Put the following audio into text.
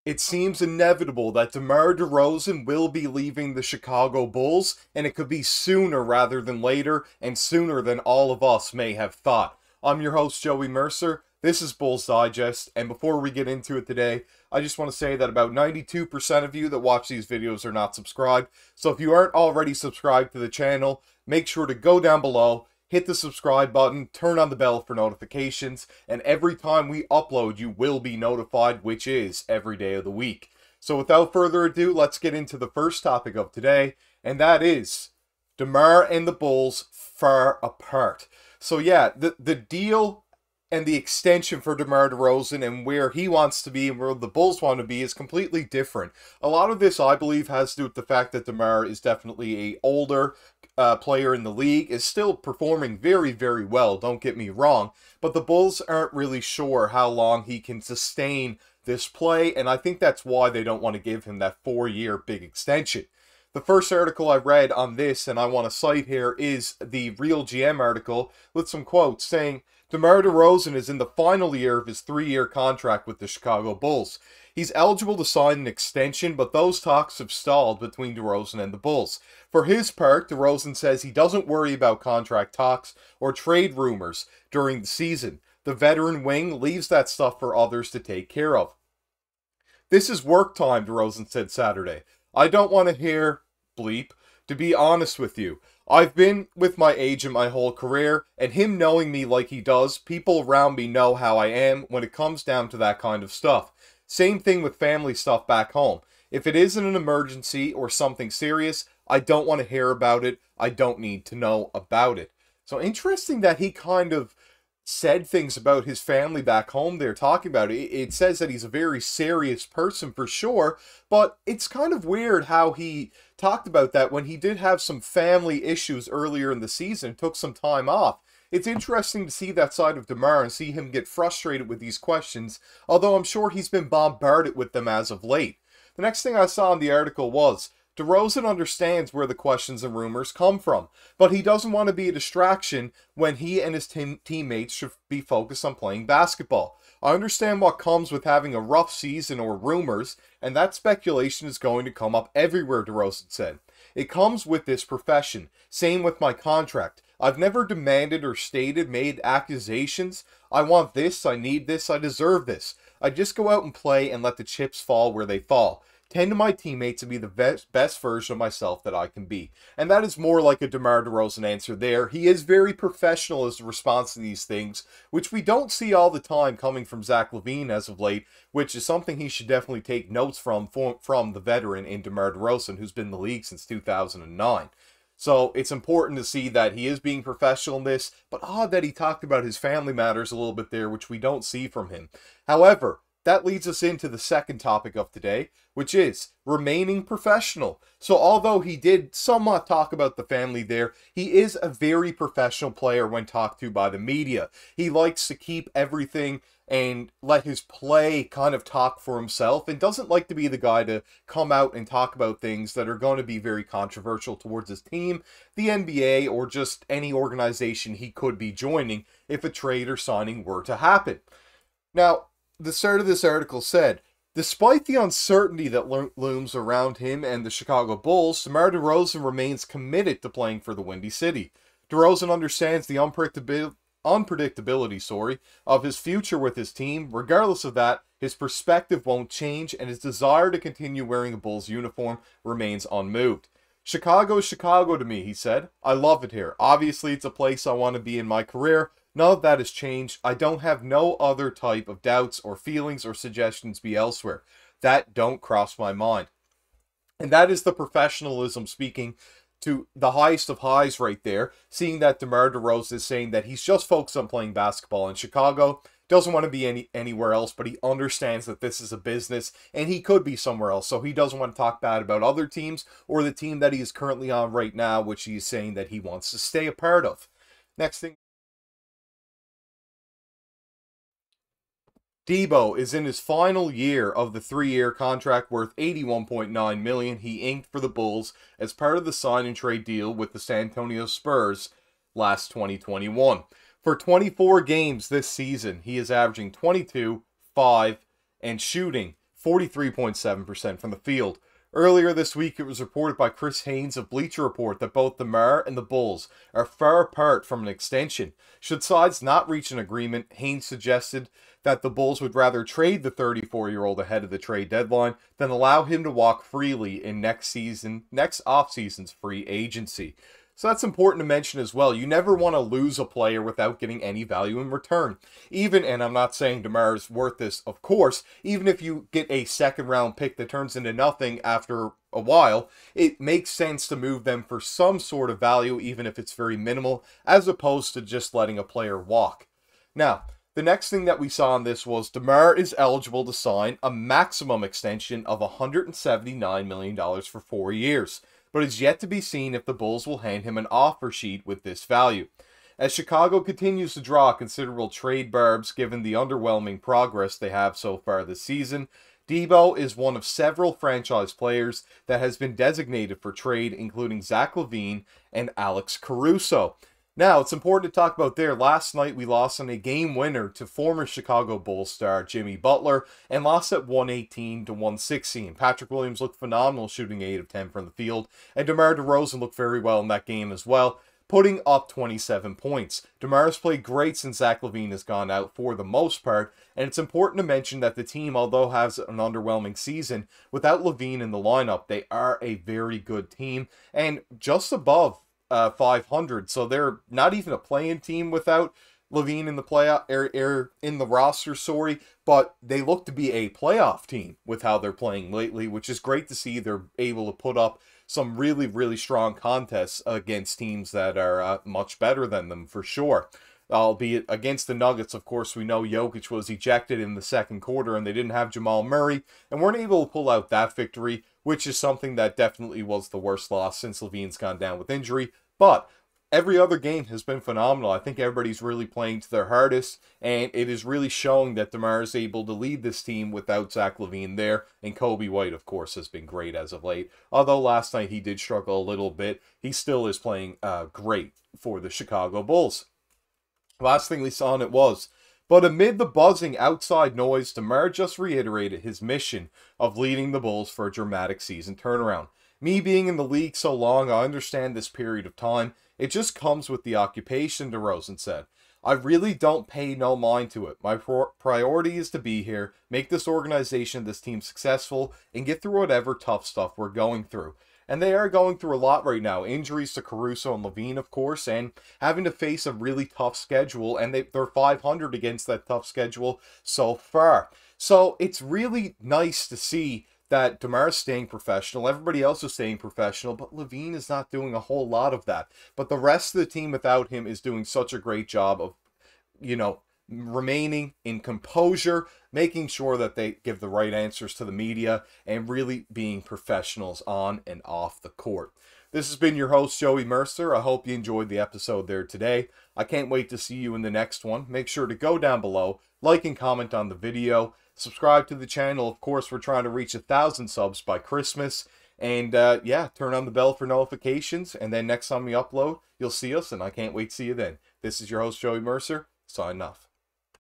It seems inevitable that DeMar DeRozan will be leaving the Chicago Bulls, and it could be sooner rather than later, and sooner than all of us may have thought. I'm your host, Joey Mercer. This is Bulls Digest, and before we get into it today, I just want to say that about 92% of you that watch these videos are not subscribed. So if you aren't already subscribed to the channel, make sure to go down below, hit the subscribe button, turn on the bell for notifications, and every time we upload, you will be notified, which is every day of the week. So without further ado, let's get into the first topic of today, and that is DeMar and the Bulls far apart. So yeah, the deal and the extension for DeMar DeRozan and where he wants to be and where the Bulls want to be is completely different. A lot of this, I believe, has to do with the fact that DeMar is definitely a older player in the league, is still performing very, very well, don't get me wrong, but the Bulls aren't really sure how long he can sustain this play, and I think that's why they don't want to give him that 4-year big extension. The first article I read on this, and I want to cite here, is the Real GM article with some quotes saying, DeMar DeRozan is in the final year of his 3-year contract with the Chicago Bulls. He's eligible to sign an extension, but those talks have stalled between DeRozan and the Bulls. For his part, DeRozan says he doesn't worry about contract talks or trade rumors during the season. The veteran wing leaves that stuff for others to take care of. This is work time, DeRozan said Saturday. I don't want to hear bleep, to be honest with you. I've been with my agent my whole career, and him knowing me like he does, people around me know how I am when it comes down to that kind of stuff. Same thing with family stuff back home. If it isn't an emergency or something serious, I don't want to hear about it. I don't need to know about it. So interesting that he kind of said things about his family back home there, talking about it. It says that he's a very serious person for sure, but it's kind of weird how he talked about that when he did have some family issues earlier in the season, took some time off. It's interesting to see that side of DeMar and see him get frustrated with these questions, although I'm sure he's been bombarded with them as of late. The next thing I saw in the article was, DeRozan understands where the questions and rumors come from, but he doesn't want to be a distraction when he and his teammates should be focused on playing basketball. I understand what comes with having a rough season or rumors, and that speculation is going to come up everywhere, DeRozan said. It comes with this profession. Same with my contract. I've never demanded or made accusations. I want this, I need this, I deserve this. I just go out and play and let the chips fall where they fall. Tend to my teammates to be the best version of myself that I can be. And that is more like a DeMar DeRozan answer there. He is very professional as a response to these things, which we don't see all the time coming from Zach LaVine as of late, which is something he should definitely take notes from the veteran in DeMar DeRozan, who's been in the league since 2009. So it's important to see that he is being professional in this, but odd that he talked about his family matters a little bit there, which we don't see from him. However, that leads us into the second topic of today, which is remaining professional. So although he did somewhat talk about the family there, he is a very professional player when talked to by the media. He likes to keep everything and let his play kind of talk for himself and doesn't like to be the guy to come out and talk about things that are going to be very controversial towards his team, the NBA, or just any organization he could be joining if a trade or signing were to happen. Now, the start of this article said, despite the uncertainty that looms around him and the Chicago Bulls, DeMar DeRozan remains committed to playing for the Windy City. DeRozan understands the unpredictability of his future with his team. Regardless of that, his perspective won't change, and his desire to continue wearing a Bulls uniform remains unmoved. Chicago is Chicago to me, he said. I love it here. Obviously, it's a place I want to be in my career. None of that has changed. I don't have no other type of doubts or feelings or suggestions be elsewhere. That don't cross my mind. And that is the professionalism speaking to the highest of highs right there, seeing that DeMar DeRozan is saying that he's just focused on playing basketball in Chicago, doesn't want to be anywhere else, but he understands that this is a business and he could be somewhere else. So he doesn't want to talk bad about other teams or the team that he is currently on right now, which he is saying that he wants to stay a part of. Next thing. Debo is in his final year of the 3-year contract worth $81.9 million he inked for the Bulls as part of the sign and trade deal with the San Antonio Spurs last 2021. For 24 games this season, he is averaging 22, 5, and shooting 43.7% from the field. Earlier this week, it was reported by Chris Haynes of Bleacher Report that both DeMar and the Bulls are far apart from an extension. Should sides not reach an agreement, Haynes suggested that the Bulls would rather trade the 34-year-old ahead of the trade deadline than allow him to walk freely in next offseason's free agency. So that's important to mention as well. You never want to lose a player without getting any value in return. Even, and I'm not saying DeMar is worth this, of course, even if you get a second-round pick that turns into nothing after a while, it makes sense to move them for some sort of value, even if it's very minimal, as opposed to just letting a player walk. Now, the next thing that we saw on this was DeMar is eligible to sign a maximum extension of $179 million for 4 years. But it's yet to be seen if the Bulls will hand him an offer sheet with this value. As Chicago continues to draw considerable trade barbs given the underwhelming progress they have so far this season, Debo is one of several franchise players that has been designated for trade, including Zach LaVine and Alex Caruso. Now, it's important to talk about there. Last night, we lost on a game winner to former Chicago Bulls star Jimmy Butler and lost at 118-116. Patrick Williams looked phenomenal, shooting 8 of 10 from the field, and DeMar DeRozan looked very well in that game as well, putting up 27 points. DeMar has played great since Zach LaVine has gone out for the most part, and it's important to mention that the team, although has an underwhelming season, without LaVine in the lineup, they are a very good team, and just above 500, so they're not even a play-in team without LaVine in the playoff in the roster, but they look to be a playoff team with how they're playing lately, which is great to see. They're able to put up some really, really strong contests against teams that are much better than them for sure. Albeit against the Nuggets, of course, we know Jokic was ejected in the second quarter and they didn't have Jamal Murray and weren't able to pull out that victory, which is something that definitely was the worst loss since LaVine's gone down with injury. But every other game has been phenomenal. I think everybody's really playing to their hardest, and it is really showing that DeMar is able to lead this team without Zach LaVine there. And Kobe White, of course, has been great as of late. Although last night he did struggle a little bit, he still is playing great for the Chicago Bulls. Last thing we saw, and it was, but amid the buzzing outside noise, DeMar just reiterated his mission of leading the Bulls for a dramatic season turnaround. Me being in the league so long, I understand this period of time. It just comes with the occupation, DeRozan said. I really don't pay no mind to it. My priority is to be here, make this organization, this team successful, and get through whatever tough stuff we're going through. And they are going through a lot right now. Injuries to Caruso and LaVine, of course, and having to face a really tough schedule, and they're 500 against that tough schedule so far. So it's really nice to see that DeMar is staying professional, everybody else is staying professional, but LaVine is not doing a whole lot of that. But the rest of the team without him is doing such a great job of, remaining in composure, making sure that they give the right answers to the media, and really being professionals on and off the court. This has been your host, Joey Mercer. I hope you enjoyed the episode there today. I can't wait to see you in the next one. Make sure to go down below, like and comment on the video. Subscribe to the channel. Of course, we're trying to reach 1,000 subs by Christmas. And yeah, turn on the bell for notifications. And then next time we upload, you'll see us. And I can't wait to see you then. This is your host, Joey Mercer. Signing off.